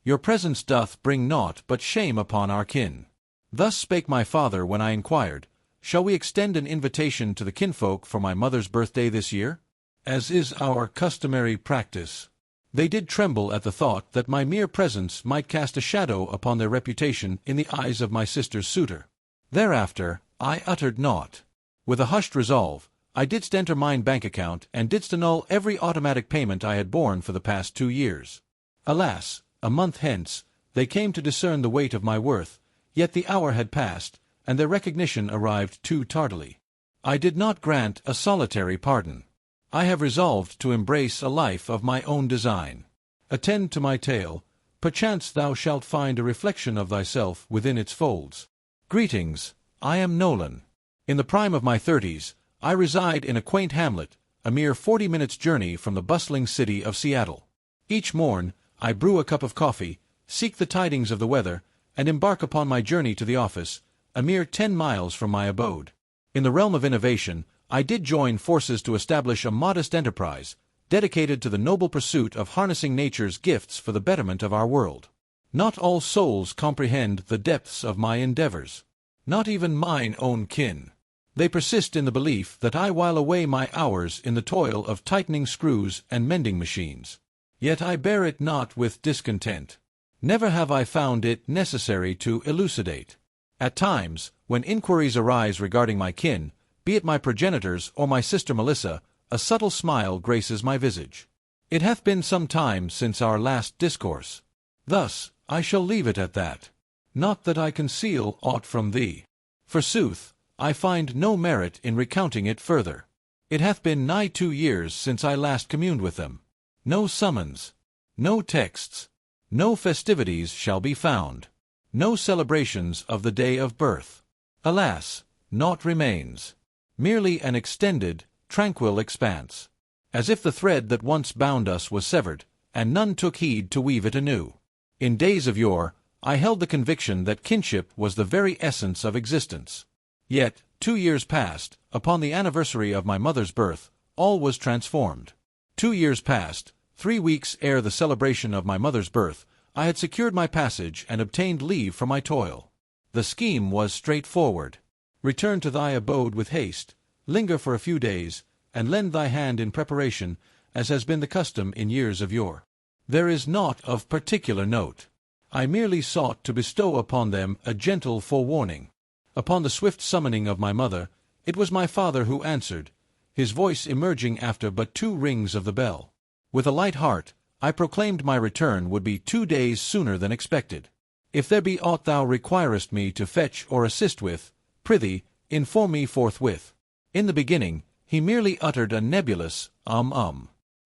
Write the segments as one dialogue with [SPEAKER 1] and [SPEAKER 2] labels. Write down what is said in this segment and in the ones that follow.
[SPEAKER 1] Your presence doth bring naught but shame upon our kin. Thus spake my father when I inquired, Shall we extend an invitation to the kinfolk for my mother's birthday this year? As is our customary practice. They did tremble at the thought that my mere presence might cast a shadow upon their reputation in the eyes of my sister's suitor. Thereafter, I uttered naught. With a hushed resolve, I didst enter mine bank account and didst annul every automatic payment I had borne for the past 2 years. Alas, a month hence, they came to discern the weight of my worth, yet the hour had passed, and their recognition arrived too tardily. I did not grant a solitary pardon. I have resolved to embrace a life of my own design. Attend to my tale, perchance thou shalt find a reflection of thyself within its folds. Greetings, I am Nolan. In the prime of my 30s, I reside in a quaint hamlet, a mere 40 minutes' journey from the bustling city of Seattle. Each morn, I brew a cup of coffee, seek the tidings of the weather, and embark upon my journey to the office, a mere 10 miles from my abode. In the realm of innovation, I did join forces to establish a modest enterprise, dedicated to the noble pursuit of harnessing nature's gifts for the betterment of our world. Not all souls comprehend the depths of my endeavors. Not even mine own kin. They persist in the belief that I while away my hours in the toil of tightening screws and mending machines. Yet I bear it not with discontent. Never have I found it necessary to elucidate. At times, when inquiries arise regarding my kin, be it my progenitors or my sister Melissa, a subtle smile graces my visage. It hath been some time since our last discourse. Thus, I shall leave it at that. Not that I conceal aught from thee. Forsooth, I find no merit in recounting it further. It hath been nigh 2 years since I last communed with them. No summons, no texts, no festivities shall be found, no celebrations of the day of birth. Alas, naught remains. Merely an extended, tranquil expanse. As if the thread that once bound us was severed, and none took heed to weave it anew. In days of yore, I held the conviction that kinship was the very essence of existence. Yet, 2 years past, upon the anniversary of my mother's birth, all was transformed. 2 years past, 3 weeks ere the celebration of my mother's birth, I had secured my passage and obtained leave from my toil. The scheme was straightforward. Return to thy abode with haste, linger for a few days, and lend thy hand in preparation, as has been the custom in years of yore. There is naught of particular note. I merely sought to bestow upon them a gentle forewarning. Upon the swift summoning of my mother, it was my father who answered, his voice emerging after but 2 rings of the bell. With a light heart, I proclaimed my return would be 2 days sooner than expected. If there be aught thou requirest me to fetch or assist with, prithee, inform me forthwith. In the beginning, he merely uttered a nebulous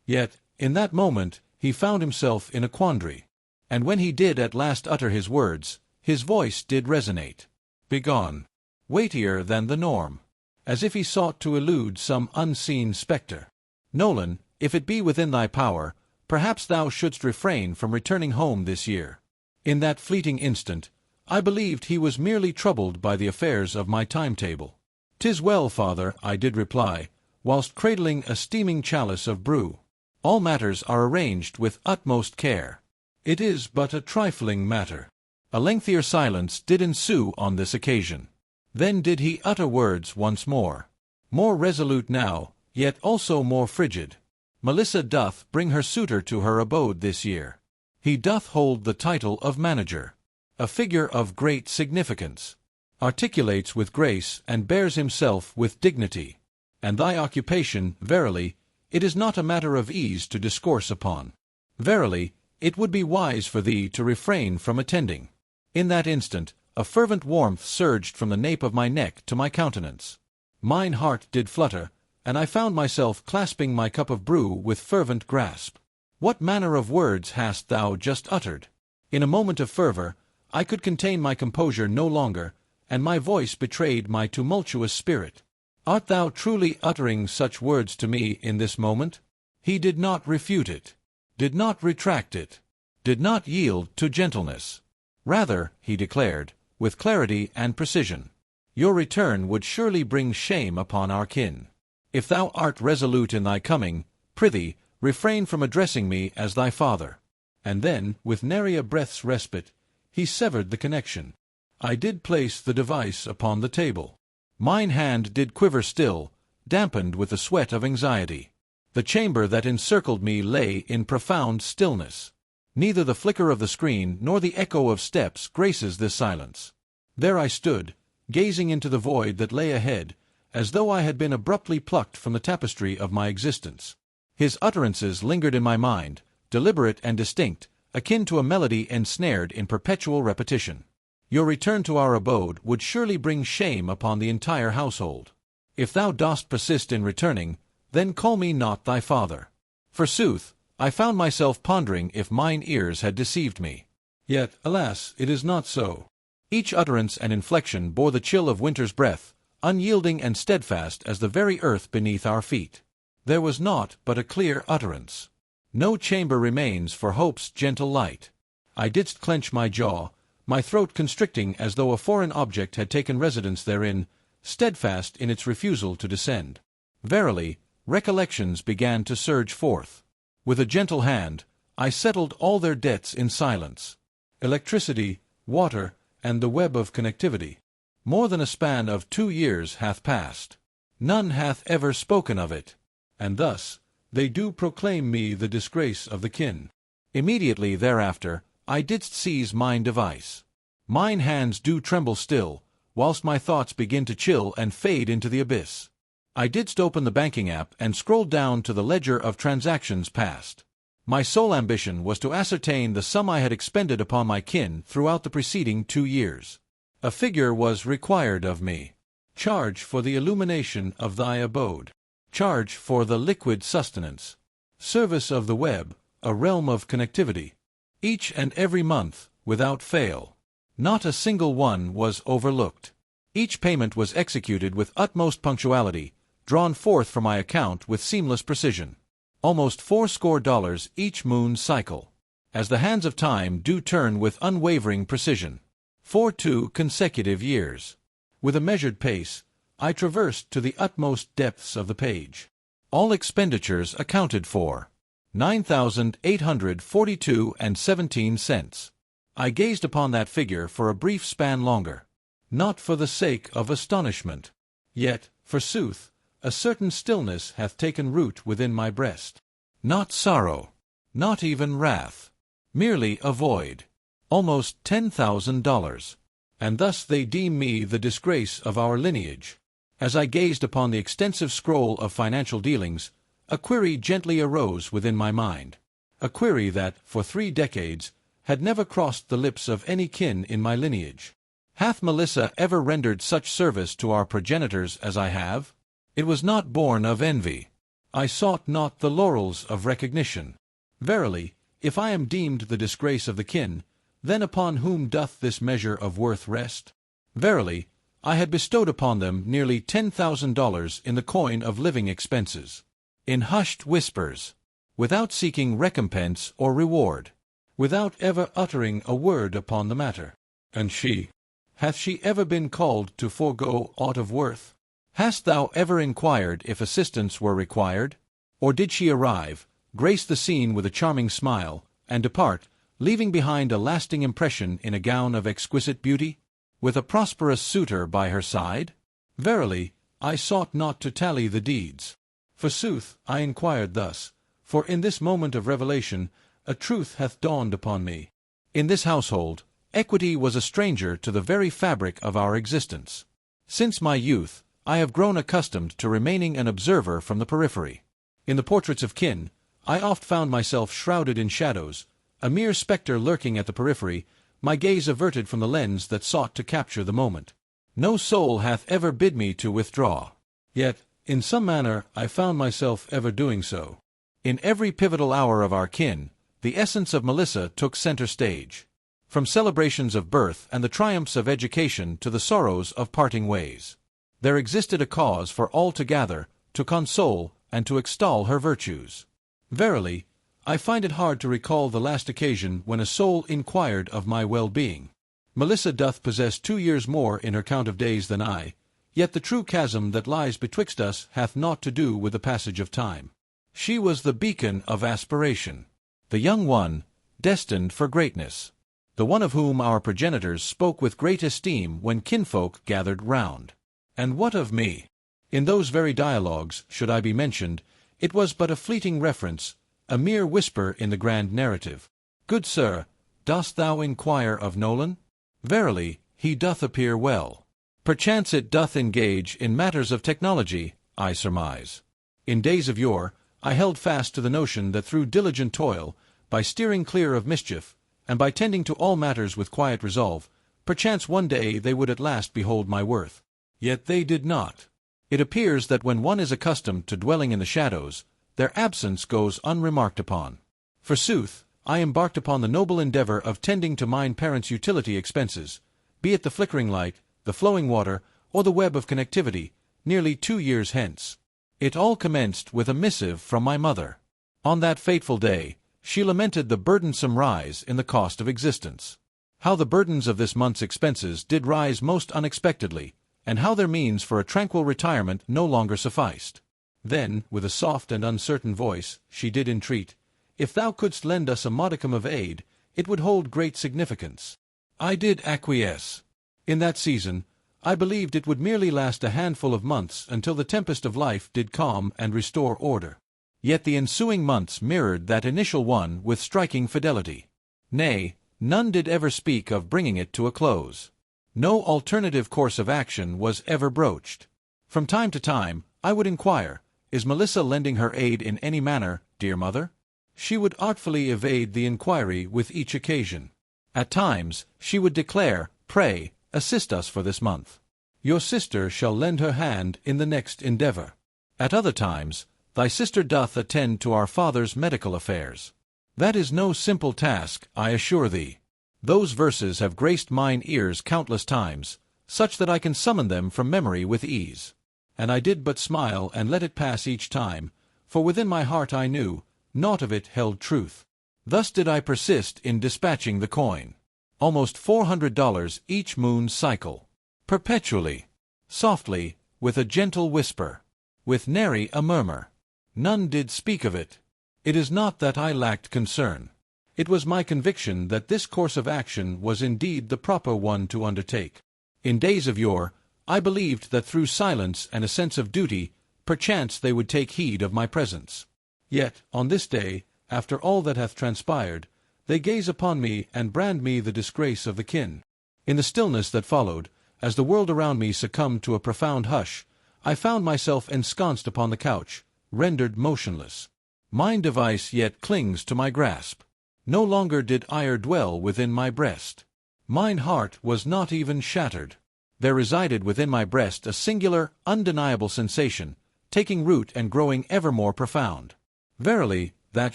[SPEAKER 1] Yet, in that moment, he found himself in a quandary. And when he did at last utter his words, his voice did resonate. Begone. Weightier than the norm. As if he sought to elude some unseen spectre. Nolan, if it be within thy power, perhaps thou shouldst refrain from returning home this year. In that fleeting instant, I believed he was merely troubled by the affairs of my timetable. 'Tis well, father, I did reply, whilst cradling a steaming chalice of brew. All matters are arranged with utmost care. It is but a trifling matter. A lengthier silence did ensue on this occasion. Then did he utter words once more resolute now, yet also more frigid. Melissa doth bring her suitor to her abode this year. He doth hold the title of manager, a figure of great significance, articulates with grace and bears himself with dignity. And thy occupation, verily, it is not a matter of ease to discourse upon. Verily, it would be wise for thee to refrain from attending. In that instant, a fervent warmth surged from the nape of my neck to my countenance. Mine heart did flutter, and I found myself clasping my cup of brew with fervent grasp. What manner of words hast thou just uttered? In a moment of fervor, I could contain my composure no longer, and my voice betrayed my tumultuous spirit. Art thou truly uttering such words to me in this moment? He did not refute it, did not retract it, did not yield to gentleness. Rather, he declared, with clarity and precision, your return would surely bring shame upon our kin. If thou art resolute in thy coming, prithee, refrain from addressing me as thy father. And then, with nary a breath's respite, he severed the connection. I did place the device upon the table. Mine hand did quiver still, dampened with the sweat of anxiety. The chamber that encircled me lay in profound stillness. Neither the flicker of the screen nor the echo of steps graces this silence. There I stood, gazing into the void that lay ahead, as though I had been abruptly plucked from the tapestry of my existence. His utterances lingered in my mind, deliberate and distinct, akin to a melody ensnared in perpetual repetition. Your return to our abode would surely bring shame upon the entire household. If thou dost persist in returning, then call me not thy father. Forsooth, I found myself pondering if mine ears had deceived me. Yet, alas, it is not so. Each utterance and inflection bore the chill of winter's breath, unyielding and steadfast as the very earth beneath our feet. There was naught but a clear utterance. No chamber remains for hope's gentle light. I didst clench my jaw, my throat constricting as though a foreign object had taken residence therein, steadfast in its refusal to descend. Verily, recollections began to surge forth. With a gentle hand, I settled all their debts in silence. Electricity, water, and the web of connectivity. More than a span of 2 years hath passed. None hath ever spoken of it. And thus, they do proclaim me the disgrace of the kin. Immediately thereafter, I didst seize mine device. Mine hands do tremble still, whilst my thoughts begin to chill and fade into the abyss. I didst open the banking app and scroll down to the ledger of transactions past. My sole ambition was to ascertain the sum I had expended upon my kin throughout the preceding 2 years. A figure was required of me. Charge for the illumination of thy abode. Charge for the liquid sustenance. Service of the web, a realm of connectivity. Each and every month, without fail. Not a single one was overlooked. Each payment was executed with utmost punctuality, drawn forth from my account with seamless precision. Almost $80 each moon cycle. As the hands of time do turn with unwavering precision. For 2 consecutive years. With a measured pace, I traversed to the utmost depths of the page. All expenditures accounted for. $9,842.17. I gazed upon that figure for a brief span longer. Not for the sake of astonishment. Yet, forsooth, a certain stillness hath taken root within my breast. Not sorrow. Not even wrath. Merely a void. Almost $10,000. And thus they deem me the disgrace of our lineage. As I gazed upon the extensive scroll of financial dealings, a query gently arose within my mind. A query that, for 3 decades, had never crossed the lips of any kin in my lineage. Hath Melissa ever rendered such service to our progenitors as I have? It was not born of envy. I sought not the laurels of recognition. Verily, if I am deemed the disgrace of the kin, then upon whom doth this measure of worth rest? Verily, I had bestowed upon them nearly $10,000 in the coin of living expenses. In hushed whispers, without seeking recompense or reward, without ever uttering a word upon the matter. And she? Hath she ever been called to forego aught of worth? Hast thou ever inquired if assistance were required? Or did she arrive, grace the scene with a charming smile, and depart, leaving behind a lasting impression in a gown of exquisite beauty, with a prosperous suitor by her side? Verily, I sought not to tally the deeds. Forsooth, I inquired thus, for in this moment of revelation a truth hath dawned upon me. In this household, equity was a stranger to the very fabric of our existence. Since my youth, I have grown accustomed to remaining an observer from the periphery. In the portraits of kin, I oft found myself shrouded in shadows, a mere spectre lurking at the periphery, my gaze averted from the lens that sought to capture the moment. No soul hath ever bid me to withdraw. Yet, in some manner, I found myself ever doing so. In every pivotal hour of our kin, the essence of Melissa took center stage. From celebrations of birth and the triumphs of education to the sorrows of parting ways, there existed a cause for all to gather, to console, and to extol her virtues. Verily, I find it hard to recall the last occasion when a soul inquired of my well-being. Melissa doth possess 2 years more in her count of days than I, yet the true chasm that lies betwixt us hath naught to do with the passage of time. She was the beacon of aspiration. The young one, destined for greatness, the one of whom our progenitors spoke with great esteem when kinfolk gathered round. And what of me? In those very dialogues, should I be mentioned, it was but a fleeting reference, a mere whisper in the grand narrative. Good sir, dost thou inquire of Nolan? Verily, he doth appear well. Perchance it doth engage in matters of technology, I surmise. In days of yore, I held fast to the notion that through diligent toil, by steering clear of mischief, and by tending to all matters with quiet resolve, perchance one day they would at last behold my worth. Yet they did not. It appears that when one is accustomed to dwelling in the shadows, their absence goes unremarked upon. Forsooth, I embarked upon the noble endeavor of tending to mine parents' utility expenses, be it the flickering light, the flowing water, or the web of connectivity, nearly 2 years hence. It all commenced with a missive from my mother. On that fateful day, she lamented the burdensome rise in the cost of existence. How the burdens of this month's expenses did rise most unexpectedly, and how their means for a tranquil retirement no longer sufficed. Then, with a soft and uncertain voice, she did entreat, if thou couldst lend us a modicum of aid, it would hold great significance. I did acquiesce. In that season, I believed it would merely last a handful of months until the tempest of life did calm and restore order. Yet the ensuing months mirrored that initial one with striking fidelity. Nay, none did ever speak of bringing it to a close. No alternative course of action was ever broached. From time to time, I would inquire, is Melissa lending her aid in any manner, dear mother? She would artfully evade the inquiry with each occasion. At times, she would declare, pray, assist us for this month. Your sister shall lend her hand in the next endeavor. At other times, thy sister doth attend to our father's medical affairs. That is no simple task, I assure thee. Those verses have graced mine ears countless times, such that I can summon them from memory with ease. And I did but smile and let it pass each time, for within my heart I knew, naught of it held truth. Thus did I persist in dispatching the coin. Almost $400 each moon's cycle. Perpetually. Softly, with a gentle whisper. With nary a murmur. None did speak of it. It is not that I lacked concern. It was my conviction that this course of action was indeed the proper one to undertake. In days of yore, I believed that through silence and a sense of duty, perchance they would take heed of my presence. Yet, on this day, after all that hath transpired, they gaze upon me and brand me the disgrace of the kin. In the stillness that followed, as the world around me succumbed to a profound hush, I found myself ensconced upon the couch, rendered motionless. Mine device yet clings to my grasp. No longer did ire dwell within my breast. Mine heart was not even shattered. There resided within my breast a singular, undeniable sensation, taking root and growing ever more profound. Verily, that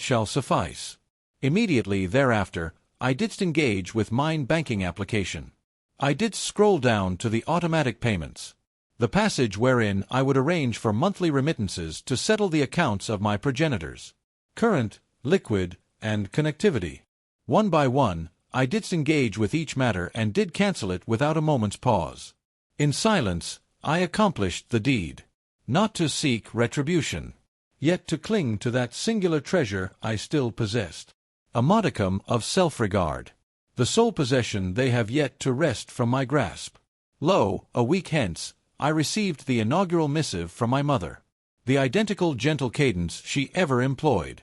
[SPEAKER 1] shall suffice. Immediately thereafter, I didst engage with mine banking application. I didst scroll down to the automatic payments, the passage wherein I would arrange for monthly remittances to settle the accounts of my progenitors, current, liquid, and connectivity. One by one, I didst engage with each matter and did cancel it without a moment's pause. In silence, I accomplished the deed, not to seek retribution, yet to cling to that singular treasure I still possessed, a modicum of self-regard, the sole possession they have yet to wrest from my grasp. Lo, a week hence, I received the inaugural missive from my mother, the identical gentle cadence she ever employed.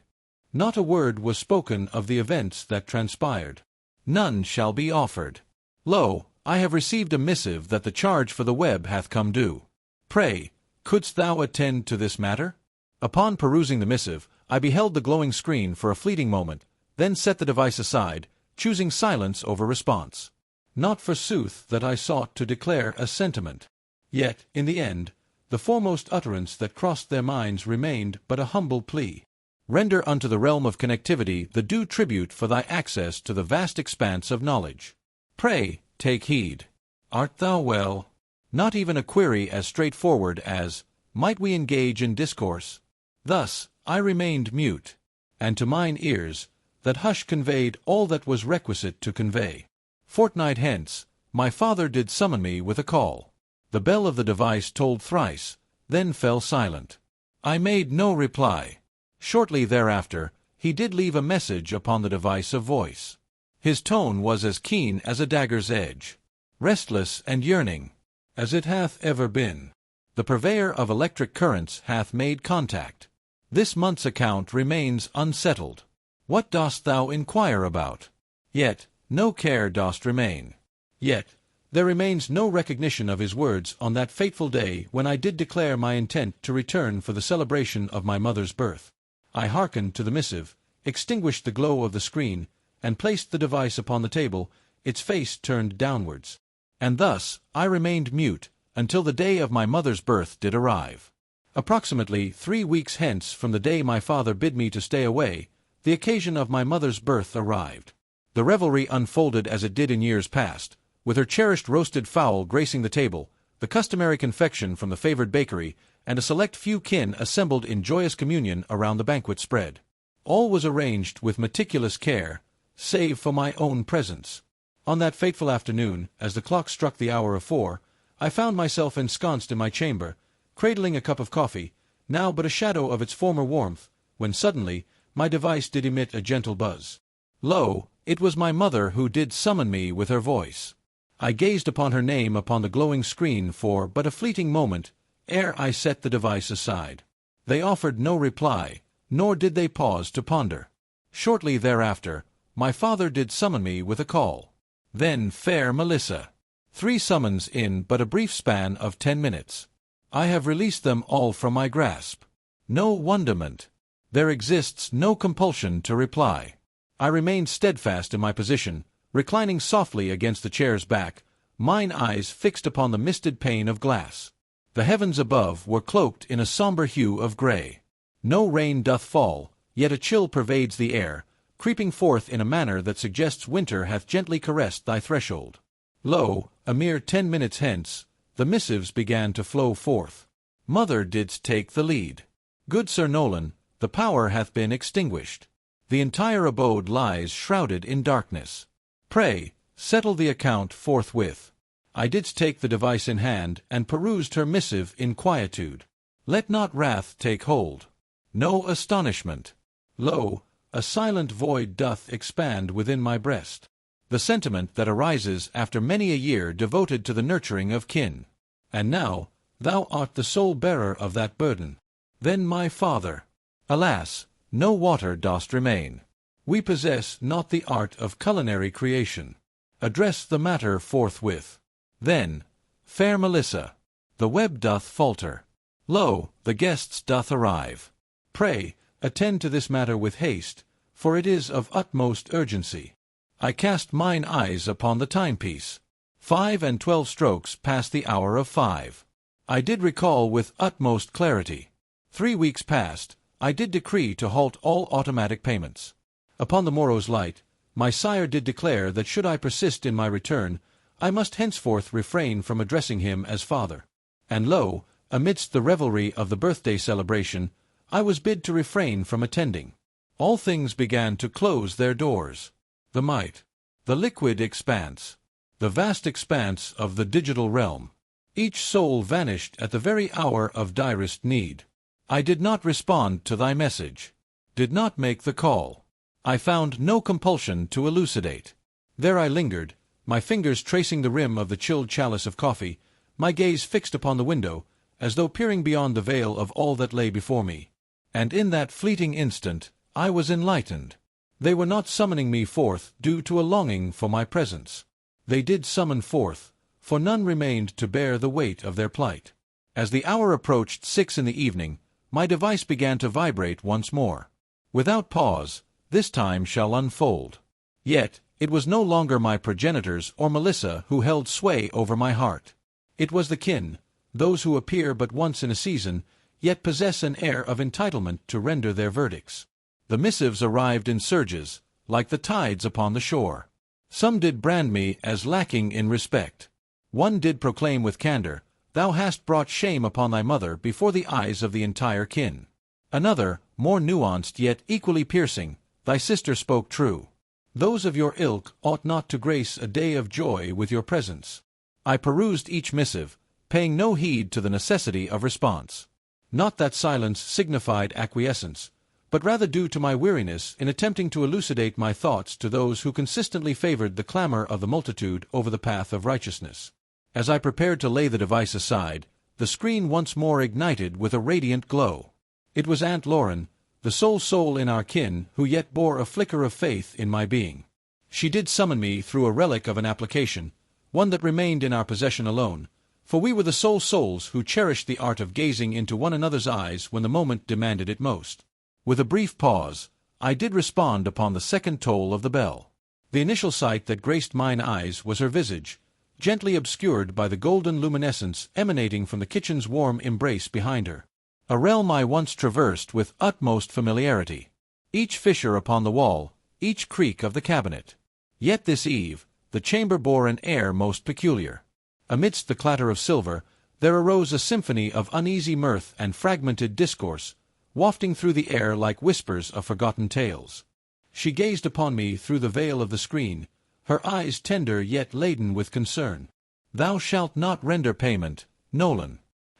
[SPEAKER 1] Not a word was spoken of the events that transpired. None shall be offered. Lo, I have received a missive that the charge for the web hath come due. Pray, couldst thou attend to this matter? Upon perusing the missive, I beheld the glowing screen for a fleeting moment, then set the device aside, choosing silence over response. Not forsooth that I sought to declare a sentiment. Yet, in the end, the foremost utterance that crossed their minds remained but a humble plea. Render unto the realm of connectivity the due tribute for thy access to the vast expanse of knowledge. Pray, take heed. Art thou well? Not even a query as straightforward as, might we engage in discourse? Thus, I remained mute, and to mine ears, that hush conveyed all that was requisite to convey. Fortnight hence, my father did summon me with a call. The bell of the device tolled thrice, then fell silent. I made no reply. Shortly thereafter, he did leave a message upon the device of voice. His tone was as keen as a dagger's edge, restless and yearning, as it hath ever been. The purveyor of electric currents hath made contact. This month's account remains unsettled. What dost thou inquire about? Yet, no care dost remain. Yet, there remains no recognition of his words on that fateful day when I did declare my intent to return for the celebration of my mother's birth. I hearkened to the missive, extinguished the glow of the screen, and placed the device upon the table, its face turned downwards. And thus I remained mute until the day of my mother's birth did arrive. Approximately 3 weeks hence from the day my father bid me to stay away, the occasion of my mother's birth arrived. The revelry unfolded as it did in years past, with her cherished roasted fowl gracing the table, the customary confection from the favored bakery, and a select few kin assembled in joyous communion around the banquet spread. All was arranged with meticulous care, save for my own presence. On that fateful afternoon, as the clock struck the hour of 4, I found myself ensconced in my chamber, cradling a cup of coffee, now but a shadow of its former warmth, when suddenly my device did emit a gentle buzz. Lo, it was my mother who did summon me with her voice. I gazed upon her name upon the glowing screen for but a fleeting moment, ere I set the device aside. They offered no reply, nor did they pause to ponder. Shortly thereafter, my father did summon me with a call. Then fair Melissa. 3 summons in but a brief span of 10 minutes. I have released them all from my grasp. No wonderment. There exists no compulsion to reply. I remained steadfast in my position, reclining softly against the chair's back, mine eyes fixed upon the misted pane of glass. The heavens above were cloaked in a somber hue of grey. No rain doth fall, yet a chill pervades the air, creeping forth in a manner that suggests winter hath gently caressed thy threshold. Lo, a mere 10 minutes hence, the missives began to flow forth. Mother didst take the lead. Good Sir Nolan, the power hath been extinguished. The entire abode lies shrouded in darkness. Pray, settle the account forthwith. I didst take the device in hand, and perused her missive in quietude. Let not wrath take hold. No astonishment. Lo, a silent void doth expand within my breast. The sentiment that arises after many a year devoted to the nurturing of kin. And now, thou art the sole bearer of that burden. Then my father. Alas, no water dost remain. We possess not the art of culinary creation. Address the matter forthwith. Then, fair Melissa, the web doth falter. Lo, the guests doth arrive. Pray, attend to this matter with haste, for it is of utmost urgency. I cast mine eyes upon the timepiece. 5 and 12 strokes past the hour of 5. I did recall with utmost clarity. 3 weeks past, I did decree to halt all automatic payments. Upon the morrow's light, my sire did declare that should I persist in my return, I must henceforth refrain from addressing him as father. And lo, amidst the revelry of the birthday celebration, I was bid to refrain from attending. All things began to close their doors. The might, the liquid expanse, the vast expanse of the digital realm. Each soul vanished at the very hour of direst need. I did not respond to thy message, did not make the call. I found no compulsion to elucidate. There I lingered, my fingers tracing the rim of the chilled chalice of coffee, my gaze fixed upon the window, as though peering beyond the veil of all that lay before me. And in that fleeting instant, I was enlightened. They were not summoning me forth due to a longing for my presence. They did summon forth, for none remained to bear the weight of their plight. As the hour approached 6 in the evening, my device began to vibrate once more. Without pause, this time shall unfold. Yet, it was no longer my progenitors or Melissa who held sway over my heart. It was the kin, those who appear but once in a season, yet possess an air of entitlement to render their verdicts. The missives arrived in surges, like the tides upon the shore. Some did brand me as lacking in respect. One did proclaim with candor, "Thou hast brought shame upon thy mother before the eyes of the entire kin." Another, more nuanced yet equally piercing, "Thy sister spoke true. Those of your ilk ought not to grace a day of joy with your presence." I perused each missive, paying no heed to the necessity of response. Not that silence signified acquiescence, but rather due to my weariness in attempting to elucidate my thoughts to those who consistently favored the clamor of the multitude over the path of righteousness. As I prepared to lay the device aside, the screen once more ignited with a radiant glow. It was Aunt Lauren, the sole soul in our kin who yet bore a flicker of faith in my being. She did summon me through a relic of an application, one that remained in our possession alone, for we were the sole souls who cherished the art of gazing into one another's eyes when the moment demanded it most. With a brief pause, I did respond upon the second toll of the bell. The initial sight that graced mine eyes was her visage, gently obscured by the golden luminescence emanating from the kitchen's warm embrace behind her. A realm I once traversed with utmost familiarity. Each fissure upon the wall, each creak of the cabinet. Yet this eve, the chamber bore an air most peculiar. Amidst the clatter of silver, there arose a symphony of uneasy mirth and fragmented discourse, wafting through the air like whispers of forgotten tales. She gazed upon me through the veil of the screen, her eyes tender yet laden with concern. "Thou shalt not render payment, Nolan."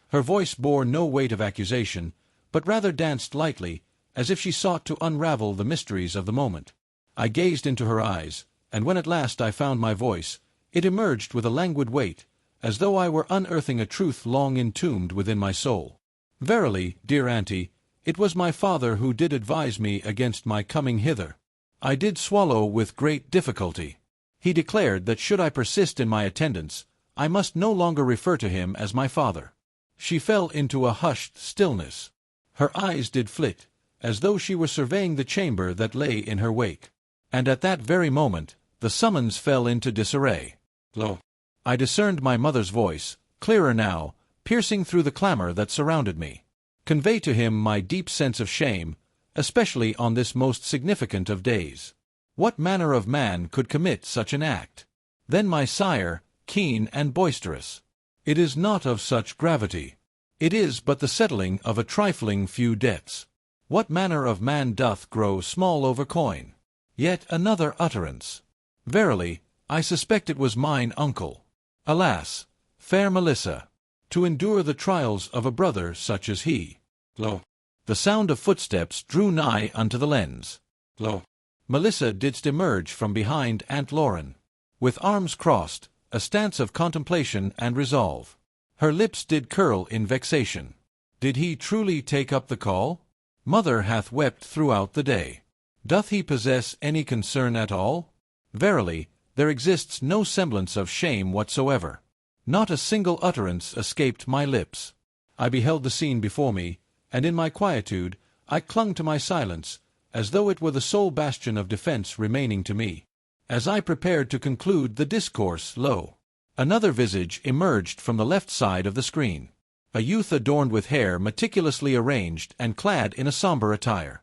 [SPEAKER 1] Her voice bore no weight of accusation, but rather danced lightly, as if she sought to unravel the mysteries of the moment. I gazed into her eyes, and when at last I found my voice, it emerged with a languid weight, as though I were unearthing a truth long entombed within my soul. "Verily, dear auntie, it was my father who did advise me against my coming hither. I did swallow with great difficulty. He declared that should I persist in my attendance, I must no longer refer to him as my father." She fell into a hushed stillness. Her eyes did flit, as though she were surveying the chamber that lay in her wake. And at that very moment, the summons fell into disarray. "Lo!" I discerned my mother's voice, clearer now, piercing through the clamor that surrounded me. "Convey to him my deep sense of shame, especially on this most significant of days. What manner of man could commit such an act?" Then my sire, keen and boisterous. "It is not of such gravity. It is but the settling of a trifling few debts. What manner of man doth grow small over coin?" Yet another utterance. "Verily, I suspect it was mine uncle. Alas, fair Melissa, to endure the trials of a brother such as he." Lo! The sound of footsteps drew nigh unto the lens. Lo! Melissa didst emerge from behind Aunt Lauren, with arms crossed, a stance of contemplation and resolve. Her lips did curl in vexation. Did he truly take up the call? Mother hath wept throughout the day. Doth he possess any concern at all? Verily, there exists no semblance of shame whatsoever. Not a single utterance escaped my lips. I beheld the scene before me, and in my quietude I clung to my silence, as though it were the sole bastion of defense remaining to me. As I prepared to conclude the discourse, lo! Another visage emerged from the left side of the screen. A youth adorned with hair meticulously arranged and clad in a somber attire.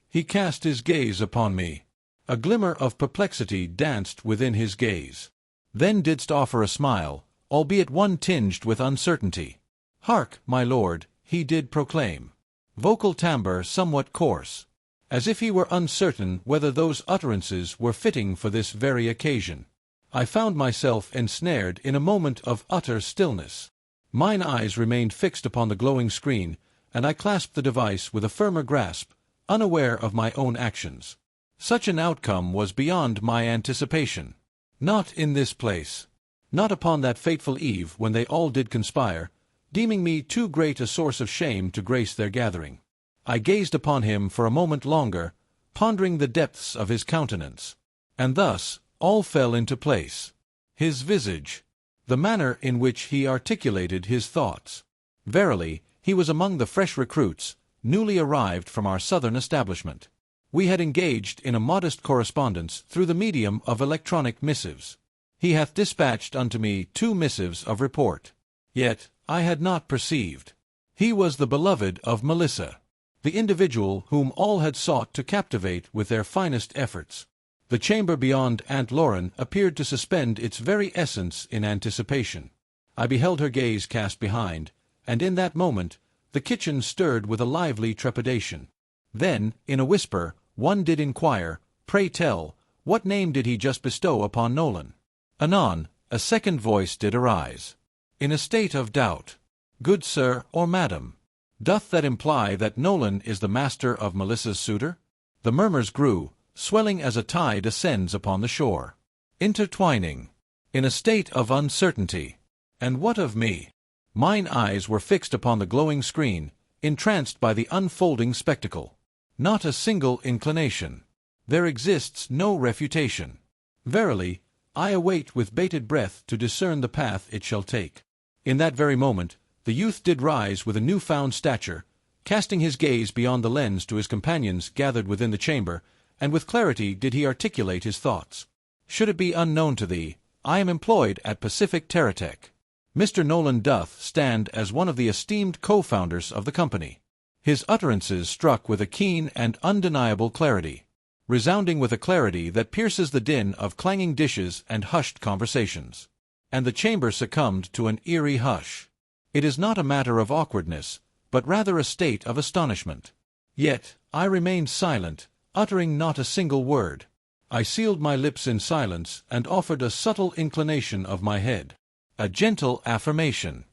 [SPEAKER 1] He cast his gaze upon me. A glimmer of perplexity danced within his gaze. Then didst offer a smile, albeit one tinged with uncertainty. "Hark, my lord," he did proclaim. Vocal timbre somewhat coarse, as if he were uncertain whether those utterances were fitting for this very occasion. I found myself ensnared in a moment of utter stillness. Mine eyes remained fixed upon the glowing screen, and I clasped the device with a firmer grasp, unaware of my own actions. Such an outcome was beyond my anticipation. Not in this place. Not upon that fateful eve when they all did conspire, deeming me too great a source of shame to grace their gathering. I gazed upon him for a moment longer, pondering the depths of his countenance. And thus all fell into place. His visage, the manner in which he articulated his thoughts. Verily, he was among the fresh recruits, newly arrived from our southern establishment. We had engaged in a modest correspondence through the medium of electronic missives. He hath dispatched unto me 2 missives of report. Yet I had not perceived. He was the beloved of Melissa, the individual whom all had sought to captivate with their finest efforts. The chamber beyond Aunt Lauren appeared to suspend its very essence in anticipation. I beheld her gaze cast behind, and in that moment the kitchen stirred with a lively trepidation. Then, in a whisper, one did inquire, "Pray tell, what name did he just bestow upon Nolan?" Anon, a second voice did arise, in a state of doubt. "Good sir or madam, Doth that imply that Nolan is the master of Melissa's suitor? The murmurs grew, swelling as a tide ascends upon the shore, intertwining, in a state of uncertainty. And what of me? Mine eyes were fixed upon the glowing screen, entranced by the unfolding spectacle. Not a single inclination. There exists no refutation. Verily, I await with bated breath to discern the path it shall take. In that very moment, the youth did rise with a new-found stature, casting his gaze beyond the lens to his companions gathered within the chamber, and with clarity did he articulate his thoughts. Should it be unknown to thee, I am employed at Pacific Terratech. Mr. Nolan doth stand as one of the esteemed co-founders of the company. His utterances struck with a keen and undeniable clarity, resounding with a clarity that pierces the din of clanging dishes and hushed conversations. And the chamber succumbed to an eerie hush. It is not a matter of awkwardness, but rather a state of astonishment. Yet I remained silent, uttering not a single word. I sealed my lips in silence and offered a subtle inclination of my head, a gentle affirmation.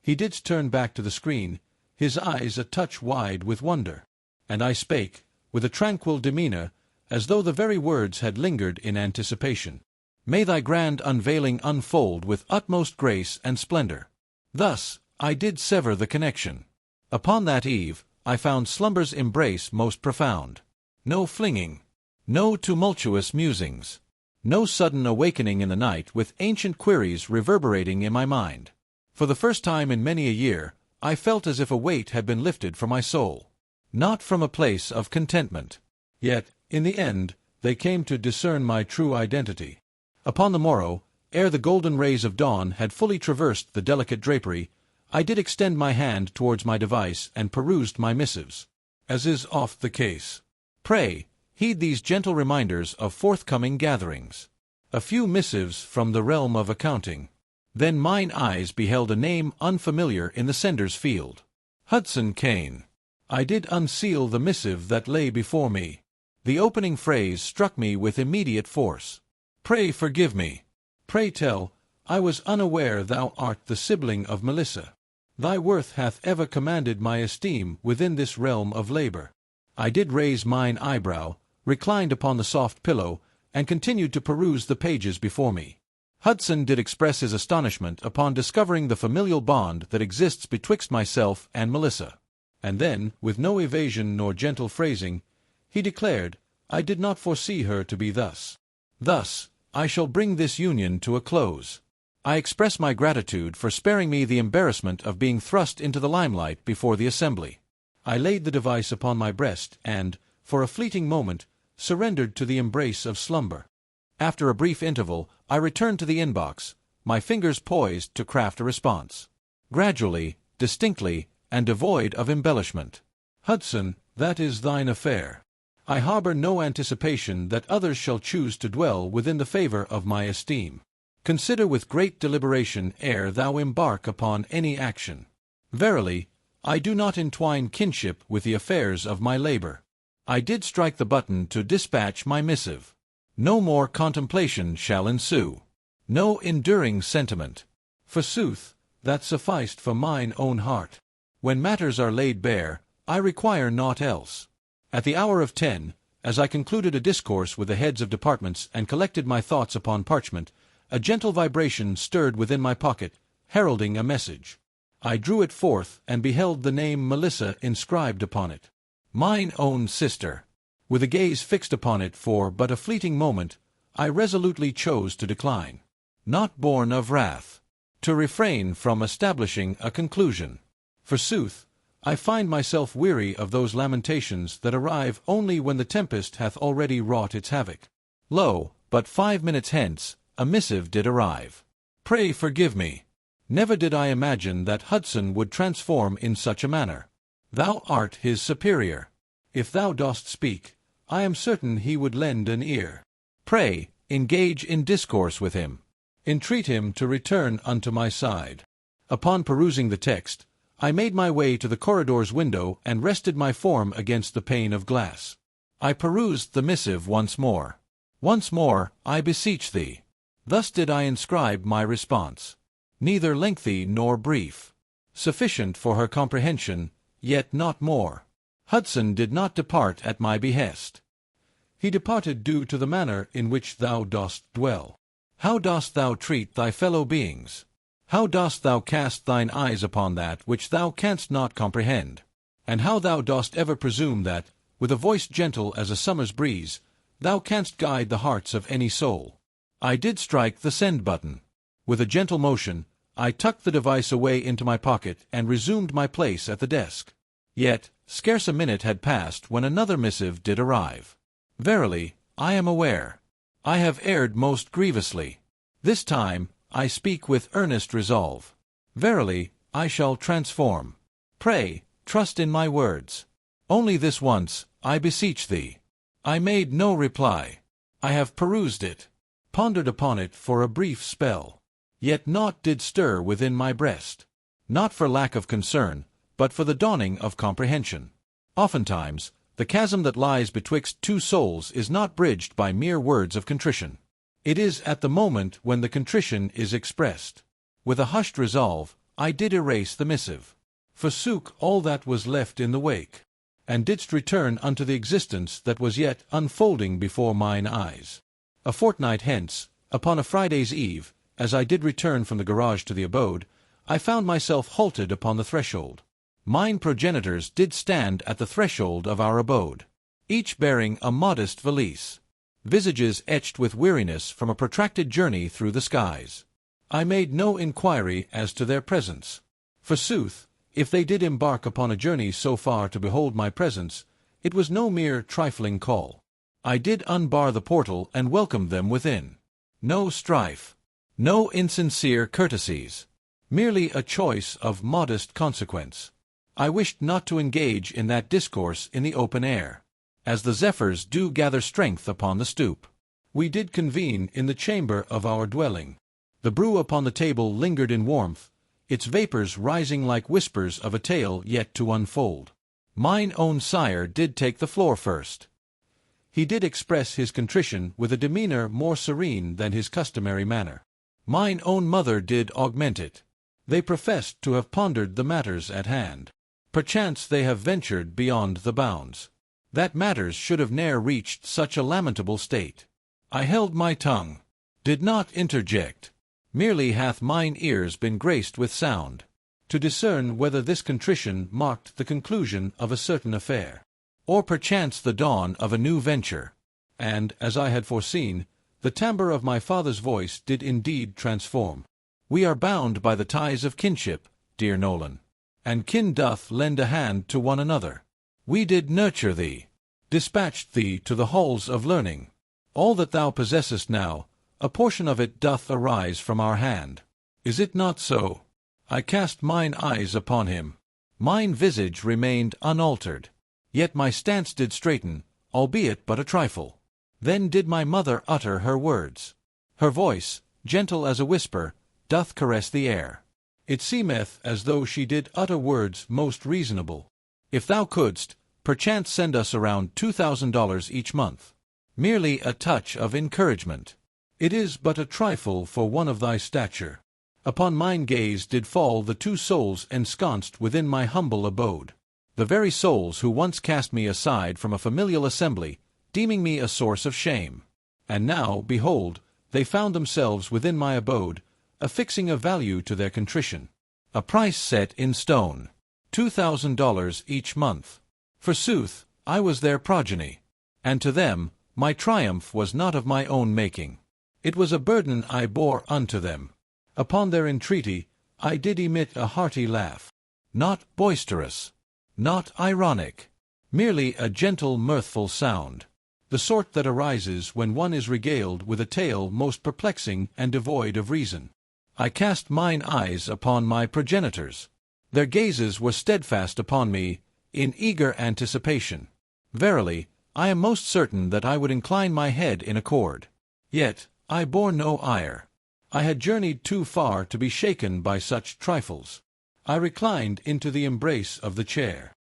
[SPEAKER 1] He did turn back to the screen, his eyes a touch wide with wonder, and I spake, with a tranquil demeanor, as though the very words had lingered in anticipation. May thy grand unveiling unfold with utmost grace and splendor. Thus I did sever the connection. Upon that eve I found slumber's embrace most profound. No flinging, no tumultuous musings, no sudden awakening in the night with ancient queries reverberating in my mind. For the first time in many a year, I felt as if a weight had been lifted from my soul. Not from a place of contentment. Yet, in the end, they came to discern my true identity. Upon the morrow, ere the golden rays of dawn had fully traversed the delicate drapery, I did extend my hand towards my device and perused my missives. As is oft the case. Pray, heed these gentle reminders of forthcoming gatherings. A few missives from the realm of accounting. Then mine eyes beheld a name unfamiliar in the sender's field. Hudson Kane. I did unseal the missive that lay before me. The opening phrase struck me with immediate force. Pray forgive me. Pray tell, I was unaware thou art the sibling of Melissa. Thy worth hath ever commanded my esteem within this realm of labor. I did raise mine eyebrow, reclined upon the soft pillow, and continued to peruse the pages before me. Hudson did express his astonishment upon discovering the familial bond that exists betwixt myself and Melissa. And then, with no evasion nor gentle phrasing, he declared, I did not foresee her to be thus. Thus, I shall bring this union to a close. I express my gratitude for sparing me the embarrassment of being thrust into the limelight before the assembly. I laid the device upon my breast and, for a fleeting moment, surrendered to the embrace of slumber. After a brief interval, I returned to the inbox, my fingers poised to craft a response. Gradually, distinctly, and devoid of embellishment. Hudson, that is thine affair. I harbor no anticipation that others shall choose to dwell within the favor of my esteem. Consider with great deliberation ere thou embark upon any action. Verily, I do not entwine kinship with the affairs of my labor. I did strike the button to dispatch my missive. No more contemplation shall ensue. No enduring sentiment. Forsooth, that sufficed for mine own heart. When matters are laid bare, I require naught else. At the hour of 10, as I concluded a discourse with the heads of departments and collected my thoughts upon parchment, a gentle vibration stirred within my pocket, heralding a message. I drew it forth and beheld the name Melissa inscribed upon it. Mine own sister. With a gaze fixed upon it for but a fleeting moment, I resolutely chose to decline. Not born of wrath. To refrain from establishing a conclusion. Forsooth, I find myself weary of those lamentations that arrive only when the tempest hath already wrought its havoc. Lo, but 5 minutes hence, a missive did arrive. Pray forgive me. Never did I imagine that Hudson would transform in such a manner. Thou art his superior. If thou dost speak, I am certain he would lend an ear. Pray, engage in discourse with him. Entreat him to return unto my side. Upon perusing the text, I made my way to the corridor's window and rested my form against the pane of glass. I perused the missive once more. Once more, I beseech thee. Thus did I inscribe my response. Neither lengthy nor brief. Sufficient for her comprehension, yet not more. Hudson did not depart at my behest. He departed due to the manner in which thou dost dwell. How dost thou treat thy fellow beings? How dost thou cast thine eyes upon that which thou canst not comprehend? And how thou dost ever presume that, with a voice gentle as a summer's breeze, thou canst guide the hearts of any soul? I did strike the send button. With a gentle motion, I tucked the device away into my pocket and resumed my place at the desk. Yet, scarce a minute had passed when another missive did arrive. Verily, I am aware. I have erred most grievously. This time, I speak with earnest resolve. Verily, I shall transform. Pray, trust in my words. Only this once, I beseech thee. I made no reply. I have perused it, pondered upon it for a brief spell. Yet naught did stir within my breast. Not for lack of concern, but for the dawning of comprehension. Oftentimes, the chasm that lies betwixt two souls is not bridged by mere words of contrition. It is at the moment when the contrition is expressed. With a hushed resolve, I did erase the missive. Forsook all that was left in the wake, and didst return unto the existence that was yet unfolding before mine eyes. A fortnight hence, upon a Friday's eve, as I did return from the garage to the abode, I found myself halted upon the threshold. Mine progenitors did stand at the threshold of our abode, each bearing a modest valise, visages etched with weariness from a protracted journey through the skies. I made no inquiry as to their presence. Forsooth, if they did embark upon a journey so far to behold my presence, it was no mere trifling call. I did unbar the portal and welcomed them within. No strife, no insincere courtesies, merely a choice of modest consequence. I wished not to engage in that discourse in the open air, as the zephyrs do gather strength upon the stoop. We did convene in the chamber of our dwelling. The brew upon the table lingered in warmth, its vapors rising like whispers of a tale yet to unfold. Mine own sire did take the floor first. He did express his contrition with a demeanor more serene than his customary manner. Mine own mother did augment it. They professed to have pondered the matters at hand. Perchance they have ventured beyond the bounds that matters should have ne'er reached such a lamentable state. I held my tongue, did not interject. Merely hath mine ears been graced with sound, to discern whether this contrition marked the conclusion of a certain affair, or perchance the dawn of a new venture. And, as I had foreseen, the timbre of my father's voice did indeed transform. We are bound by the ties of kinship, dear Nolan, and kin doth lend a hand to one another. We did nurture thee, dispatched thee to the halls of learning. All that thou possessest now, a portion of it doth arise from our hand. Is it not so? I cast mine eyes upon him. Mine visage remained unaltered, yet my stance did straiten, albeit but a trifle. Then did my mother utter her words. Her voice, gentle as a whisper, doth caress the air. It seemeth as though she did utter words most reasonable. If thou couldst, perchance send us around $2,000 each month. Merely a touch of encouragement. It is but a trifle for one of thy stature. Upon mine gaze did fall the two souls ensconced within my humble abode. The very souls who once cast me aside from a familial assembly, deeming me a source of shame. And now, behold, they found themselves within my abode, affixing a value to their contrition. A price set in stone. $2,000 each month. Forsooth, I was their progeny. And to them, my triumph was not of my own making. It was a burden I bore unto them. Upon their entreaty, I did emit a hearty laugh. Not boisterous, not ironic, merely a gentle mirthful sound, the sort that arises when one is regaled with a tale most perplexing and devoid of reason. I cast mine eyes upon my progenitors. Their gazes were steadfast upon me, in eager anticipation. Verily, I am most certain that I would incline my head in accord. Yet, I bore no ire. I had journeyed too far to be shaken by such trifles. I reclined into the embrace of the chair.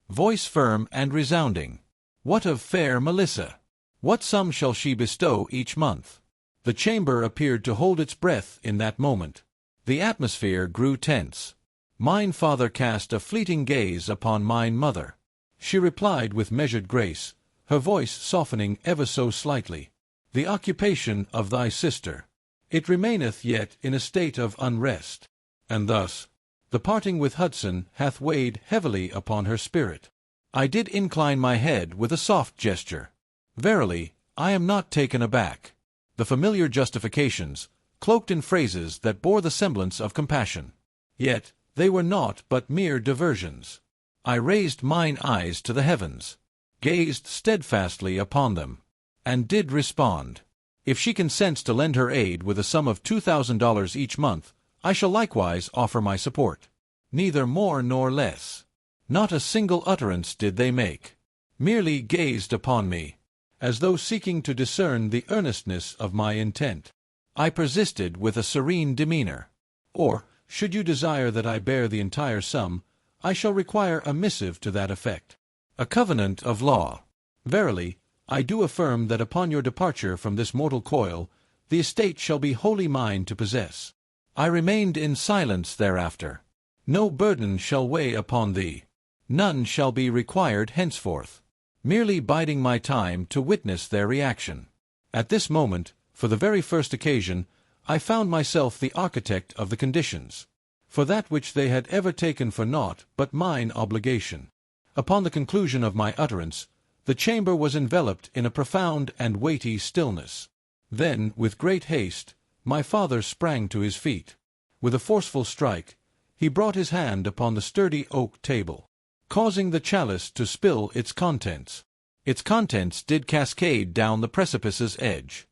[SPEAKER 1] Voice firm and resounding. What of fair Melissa? What sum shall she bestow each month? The chamber appeared to hold its breath in that moment. The atmosphere grew tense. Mine father cast a fleeting gaze upon mine mother. She replied with measured grace, her voice softening ever so slightly. The occupation of thy sister. It remaineth yet in a state of unrest. And thus, the parting with Hudson hath weighed heavily upon her spirit. I did incline my head with a soft gesture. Verily, I am not taken aback. The familiar justifications, cloaked in phrases that bore the semblance of compassion. Yet, they were naught but mere diversions. I raised mine eyes to the heavens, gazed steadfastly upon them, and did respond. If she consents to lend her aid with a sum of $2,000 each month, I shall likewise offer my support. Neither more nor less. Not a single utterance did they make. Merely gazed upon me, as though seeking to discern the earnestness of my intent. I persisted with a serene demeanor. Or, should you desire that I bear the entire sum, I shall require a missive to that effect. A covenant of law. Verily, I do affirm that upon your departure from this mortal coil, the estate shall be wholly mine to possess. I remained in silence thereafter. No burden shall weigh upon thee. None shall be required henceforth. Merely biding my time to witness their reaction. At this moment, for the very first occasion, I found myself the architect of the conditions, for that which they had ever taken for naught but mine obligation. Upon the conclusion of my utterance, the chamber was enveloped in a profound and weighty stillness. Then, with great haste, my father sprang to his feet. With a forceful strike, he brought his hand upon the sturdy oak table, causing the chalice to spill its contents. Its contents did cascade down the precipice's edge.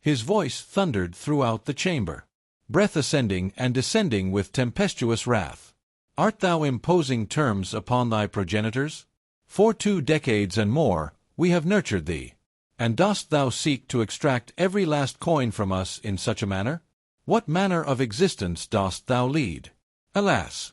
[SPEAKER 1] His voice thundered throughout the chamber, breath ascending and descending with tempestuous wrath. Art thou imposing terms upon thy progenitors? For 2 decades and more, we have nurtured thee. And dost thou seek to extract every last coin from us in such a manner? What manner of existence dost thou lead? Alas!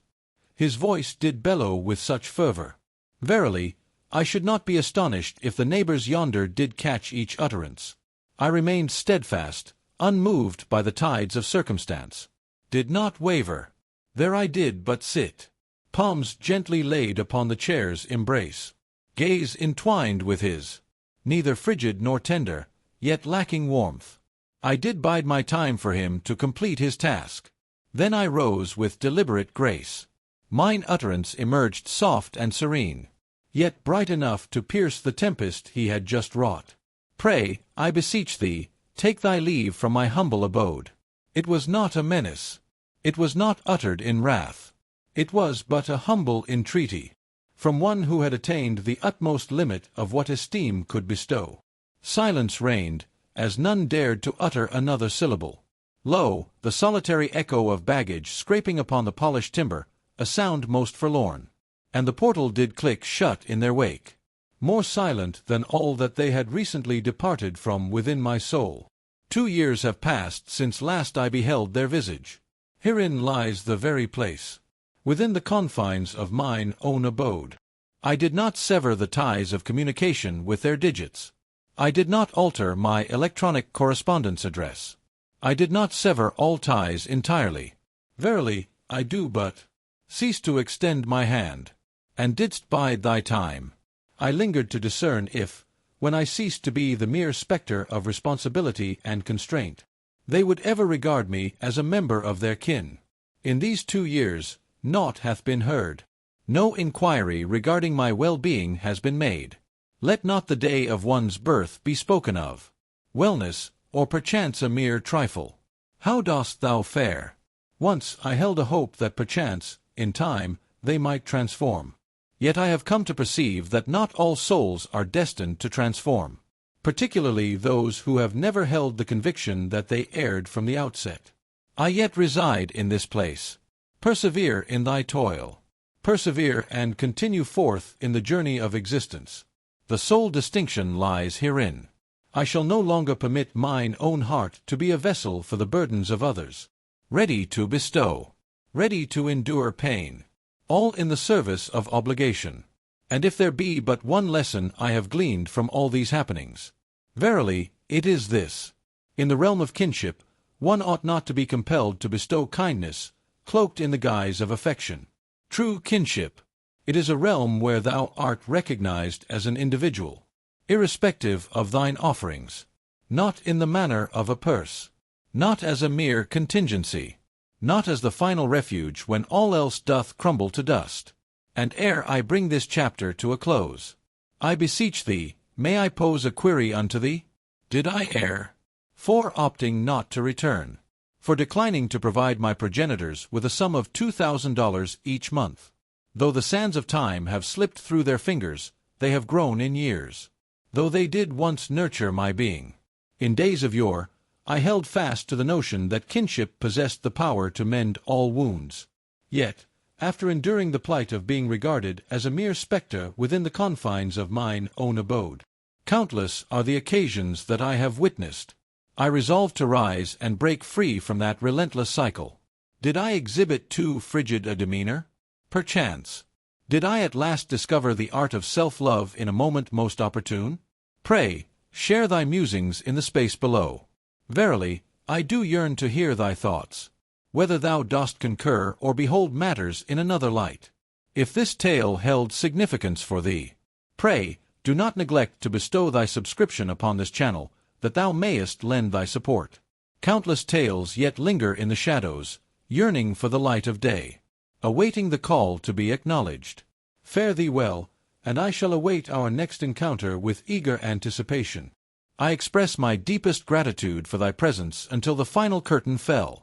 [SPEAKER 1] His voice did bellow with such fervor. Verily, I should not be astonished if the neighbors yonder did catch each utterance. I remained steadfast, unmoved by the tides of circumstance. Did not waver. There I did but sit, palms gently laid upon the chair's embrace, gaze entwined with his, neither frigid nor tender, yet lacking warmth. I did bide my time for him to complete his task. Then I rose with deliberate grace. Mine utterance emerged soft and serene, yet bright enough to pierce the tempest he had just wrought. Pray, I beseech thee, take thy leave from my humble abode. It was not a menace. It was not uttered in wrath. It was but a humble entreaty, from one who had attained the utmost limit of what esteem could bestow. Silence reigned, as none dared to utter another syllable. Lo, the solitary echo of baggage scraping upon the polished timber, a sound most forlorn. And the portal did click shut in their wake, more silent than all that they had recently departed from within my soul. 2 years have passed since last I beheld their visage. Herein lies the very place, within the confines of mine own abode. I did not sever the ties of communication with their digits. I did not alter my electronic correspondence address. I did not sever all ties entirely. Verily, I do but cease to extend my hand. And didst bide thy time. I lingered to discern if, when I ceased to be the mere spectre of responsibility and constraint, they would ever regard me as a member of their kin. In these 2 years, naught hath been heard. No inquiry regarding my well-being has been made. Let not the day of one's birth be spoken of. Wellness, or perchance a mere trifle. How dost thou fare? Once I held a hope that perchance, in time, they might transform. Yet I have come to perceive that not all souls are destined to transform, particularly those who have never held the conviction that they erred from the outset. I yet reside in this place. Persevere in thy toil. Persevere and continue forth in the journey of existence. The sole distinction lies herein. I shall no longer permit mine own heart to be a vessel for the burdens of others, ready to bestow, ready to endure pain, all in the service of obligation. And if there be but one lesson I have gleaned from all these happenings, verily, it is this. In the realm of kinship, one ought not to be compelled to bestow kindness, cloaked in the guise of affection. True kinship. It is a realm where thou art recognized as an individual, irrespective of thine offerings, not in the manner of a purse, not as a mere contingency, not as the final refuge when all else doth crumble to dust. And ere I bring this chapter to a close, I beseech thee, may I pose a query unto thee? Did I err? For opting not to return, for declining to provide my progenitors with a sum of $2,000 each month. Though the sands of time have slipped through their fingers, they have grown in years. Though they did once nurture my being, in days of yore, I held fast to the notion that kinship possessed the power to mend all wounds. Yet, after enduring the plight of being regarded as a mere spectre within the confines of mine own abode, countless are the occasions that I have witnessed, I resolved to rise and break free from that relentless cycle. Did I exhibit too frigid a demeanor? Perchance. Did I at last discover the art of self-love in a moment most opportune? Pray, share thy musings in the space below. Verily, I do yearn to hear thy thoughts, whether thou dost concur or behold matters in another light. If this tale held significance for thee, pray, do not neglect to bestow thy subscription upon this channel, that thou mayest lend thy support. Countless tales yet linger in the shadows, yearning for the light of day, awaiting the call to be acknowledged. Fare thee well, and I shall await our next encounter with eager anticipation. I express my deepest gratitude for thy presence until the final curtain fell.